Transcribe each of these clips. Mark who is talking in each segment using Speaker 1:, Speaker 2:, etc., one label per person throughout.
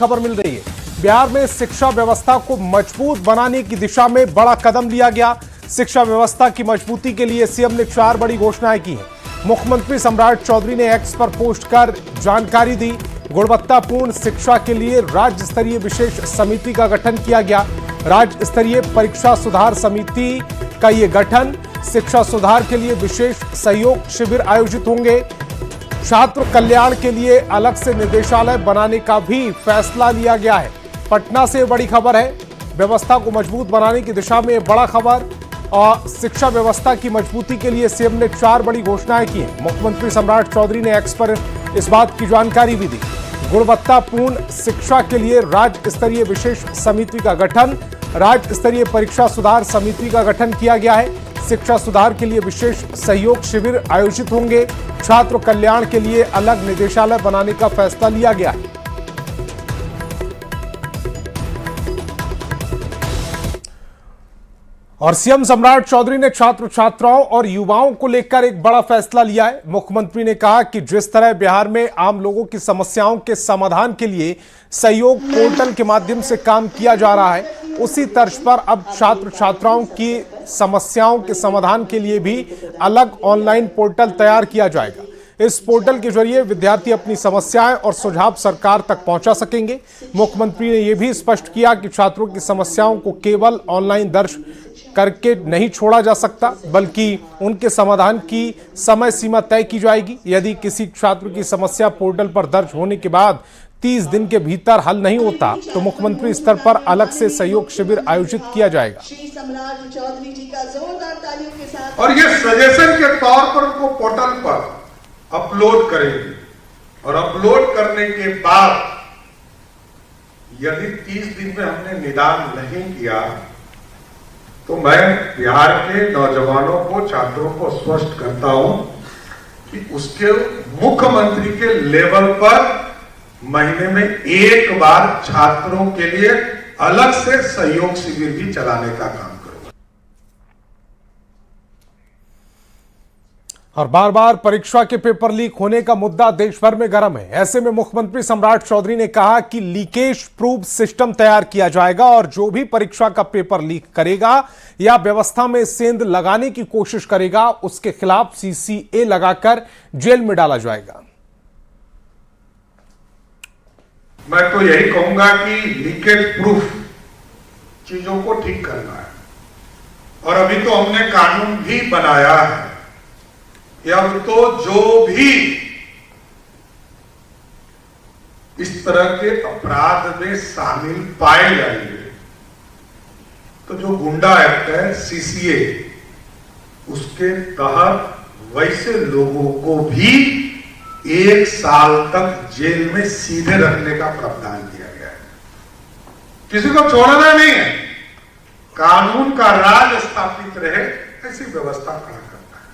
Speaker 1: खबर मिल रही है। बिहार में शिक्षा व्यवस्था को मजबूत बनाने की दिशा में बड़ा कदम लिया गया। शिक्षा व्यवस्था की मजबूती के लिए सीएम ने 4 बड़ी घोषणाएं की हैं। मुख्यमंत्री सम्राट चौधरी ने एक्स पर पोस्ट कर जानकारी दी। गुणवत्तापूर्ण शिक्षा के लिए राज्य स्तरीय विशेष समिति का गठन किया गया। राज्य स्तरीय परीक्षा सुधार समिति का ये गठन, शिक्षा सुधार के लिए विशेष सहयोग शिविर आयोजित होंगे। छात्र कल्याण के लिए अलग से निदेशालय बनाने का भी फैसला लिया गया है। पटना से बड़ी खबर है, व्यवस्था को मजबूत बनाने की दिशा में बड़ा खबर। और शिक्षा व्यवस्था की मजबूती के लिए सीएम ने 4 बड़ी घोषणाएं की हैं। मुख्यमंत्री सम्राट चौधरी ने एक्स पर इस बात की जानकारी भी दी। गुणवत्तापूर्ण शिक्षा के लिए राज्य स्तरीय विशेष समिति का गठन, राज्य स्तरीय परीक्षा सुधार समिति का गठन किया गया है। शिक्षा सुधार के लिए विशेष सहयोग शिविर आयोजित होंगे। छात्र कल्याण के लिए अलग निदेशालय बनाने का फैसला लिया गया है। और सीएम सम्राट चौधरी ने छात्र छात्राओं और युवाओं को लेकर एक बड़ा फैसला लिया है। मुख्यमंत्री ने कहा कि जिस तरह बिहार में आम लोगों की समस्याओं के समाधान के लिए सहयोग पोर्टल के माध्यम से काम किया जा रहा है, उसी तर्ज पर अब छात्र छात्राओं की समस्याओं के समाधान के लिए भी अलग ऑनलाइन पोर्टल तैयार किया जाएगा। इस पोर्टल के जरिए विद्यार्थी अपनी समस्याएं और सुझाव सरकार तक पहुंचा सकेंगे। मुख्यमंत्री ने यह भी स्पष्ट किया कि छात्रों की समस्याओं को केवल ऑनलाइन दर्ज करके नहीं छोड़ा जा सकता, बल्कि उनके समाधान की समय सीमा तय की जाएगी। यदि किसी छात्र की समस्या पोर्टल पर दर्ज होने के बाद 30 दिन के भीतर हल नहीं होता तो मुख्यमंत्री स्तर पर अलग से सहयोग शिविर आयोजित किया जाएगा।
Speaker 2: और ये सजेशन के तौर पर उनको पोर्टल पर अपलोड करेंगे और अपलोड करने के बाद यदि 30 दिन में हमने निदान नहीं किया तो मैं बिहार के नौजवानों को, छात्रों को स्पष्ट करता हूं कि उसके मुख्यमंत्री के लेवल पर महीने में एक बार छात्रों के लिए अलग से सहयोग शिविर भी चलाने का काम करूंगा।
Speaker 1: और बार बार परीक्षा के पेपर लीक होने का मुद्दा देश भर में गर्म है। ऐसे में मुख्यमंत्री सम्राट चौधरी ने कहा कि लीकेज प्रूफ सिस्टम तैयार किया जाएगा और जो भी परीक्षा का पेपर लीक करेगा या व्यवस्था में सेंध लगाने की कोशिश करेगा उसके खिलाफ सीसीए लगाकर जेल में डाला जाएगा।
Speaker 2: मैं तो यही कहूंगा कि लीकेज प्रूफ चीजों को ठीक करना है और अभी तो हमने कानून भी बनाया है कि अब तो जो भी इस तरह के अपराध में शामिल पाए जाएंगे तो जो गुंडा एक्ट है सीसीए, उसके तहत वैसे लोगों को भी 1 साल तक जेल में सीधे रखने का प्रावधान किया गया है। किसी को छोड़ना नहीं है, कानून का राज स्थापित रहे ऐसी व्यवस्था खड़ा करना है।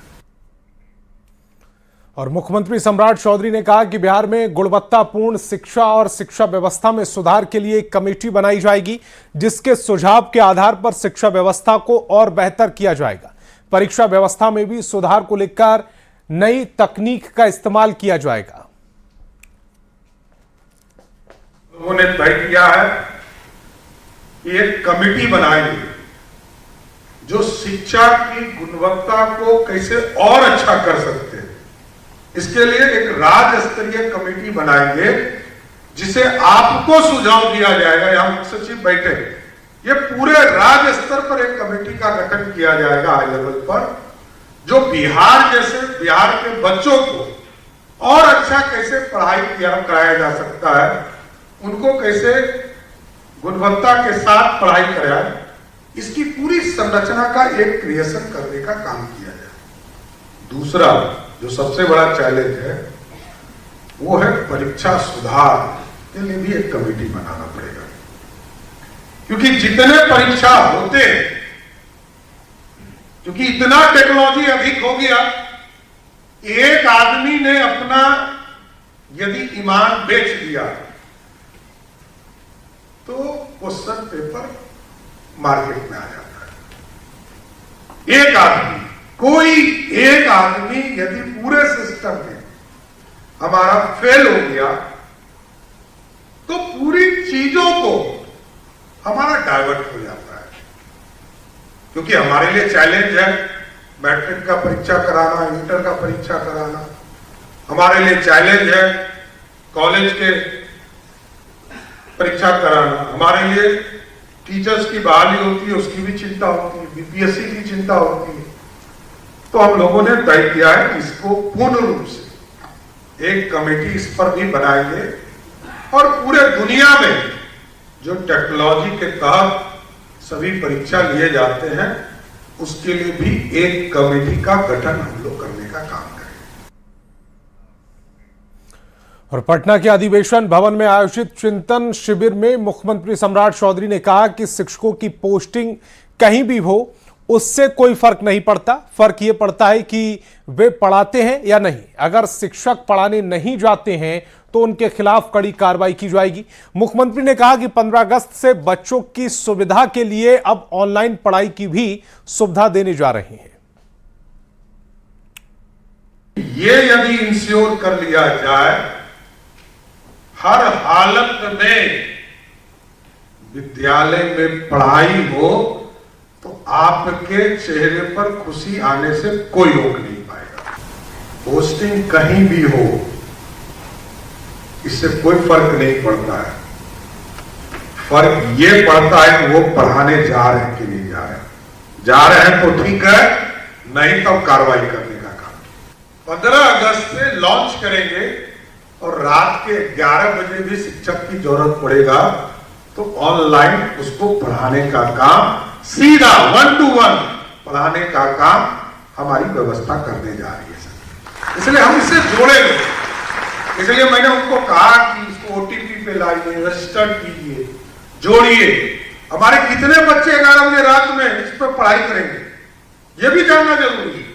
Speaker 1: और मुख्यमंत्री सम्राट चौधरी ने कहा कि बिहार में गुणवत्तापूर्ण शिक्षा और शिक्षा व्यवस्था में सुधार के लिए एक कमेटी बनाई जाएगी, जिसके सुझाव के आधार पर शिक्षा व्यवस्था को और बेहतर किया जाएगा। परीक्षा व्यवस्था में भी सुधार को लेकर नई तकनीक का इस्तेमाल किया जाएगा।
Speaker 2: लोगों ने तय किया है कि एक कमेटी बनाएंगे जो शिक्षा की गुणवत्ता को कैसे और अच्छा कर सकते हैं, इसके लिए एक राज्य स्तरीय कमेटी बनाएंगे जिसे आपको सुझाव दिया जाएगा। यहां मुख्य सचिव बैठे, ये पूरे राज्य स्तर पर एक कमेटी का गठन किया जाएगा हाई लेवल पर, जो बिहार के बच्चों को और अच्छा कैसे पढ़ाई कराया जा सकता है, उनको कैसे गुणवत्ता के साथ पढ़ाई कराया, इसकी पूरी संरचना का एक क्रिएशन करने का काम किया जाए। दूसरा जो सबसे बड़ा चैलेंज है वो है परीक्षा सुधार के लिए भी एक कमेटी बनाना पड़ेगा, क्योंकि जितने परीक्षा होते हैं, क्योंकि इतना टेक्नोलॉजी अधिक हो गया, एक आदमी ने अपना यदि ईमान बेच दिया तो क्वेश्चन पेपर मार्केट में आ जाता है। एक आदमी, कोई एक आदमी यदि पूरे सिस्टम में हमारा फेल हो गया तो पूरी चीजों को हमारा डाइवर्ट हो जाता है। क्योंकि हमारे लिए चैलेंज है मैट्रिक का परीक्षा कराना, इंटर का परीक्षा कराना, हमारे लिए चैलेंज है कॉलेज के परीक्षा कराना, हमारे लिए टीचर्स की बहाली होती है उसकी भी चिंता होती है, बीपीएससी की चिंता होती है। तो हम लोगों ने तय किया है कि इसको पूर्ण रूप से एक कमेटी इस पर भी बनाएंगे और पूरे दुनिया में जो टेक्नोलॉजी के तहत सभी परीक्षा लिए जाते हैं उसके लिए भी एक कमेटी का गठन हम लोग करने का काम करेंगे।
Speaker 1: और पटना के अधिवेशन भवन में आयोजित चिंतन शिविर में मुख्यमंत्री सम्राट चौधरी ने कहा कि शिक्षकों की पोस्टिंग कहीं भी हो उससे कोई फर्क नहीं पड़ता, फर्क ये पड़ता है कि वे पढ़ाते हैं या नहीं। अगर शिक्षक पढ़ाने नहीं जाते हैं तो उनके खिलाफ कड़ी कार्रवाई की जाएगी। मुख्यमंत्री ने कहा कि 15 अगस्त से बच्चों की सुविधा के लिए अब ऑनलाइन पढ़ाई की भी सुविधा देने जा रहे हैं।
Speaker 2: ये यदि इंश्योर कर लिया जाए हर हालत में विद्यालय में पढ़ाई हो तो आपके चेहरे पर खुशी आने से कोई रोक नहीं पाएगा। पोस्टिंग कहीं भी हो इससे कोई फर्क नहीं पड़ता है। फर्क ये पड़ता है कि वो पढ़ाने जा रहे हैं कि नहीं जा रहे हैं। जा रहे हैं तो ठीक है, नहीं तो कार्रवाई करने का काम। 15 अगस्त से लॉन्च करेंगे और रात के 11 बजे भी शिक्षक की जरूरत पड़ेगा तो ऑनलाइन उसको पढ़ाने का काम, सीधा 1 to 1 पढ़ाने का काम हमारी व्यवस्था करने जा रही है सर। इसलिए हम इससे जोड़ेंगे। इसलिए मैंने उनको कहा कि इसको ओटीपी पे लाइए, रजिस्टर कीजिए, जोड़िए। हमारे कितने बच्चे 11 बजे रात में इस पर पढ़ाई करेंगे ये भी जानना जरूरी है।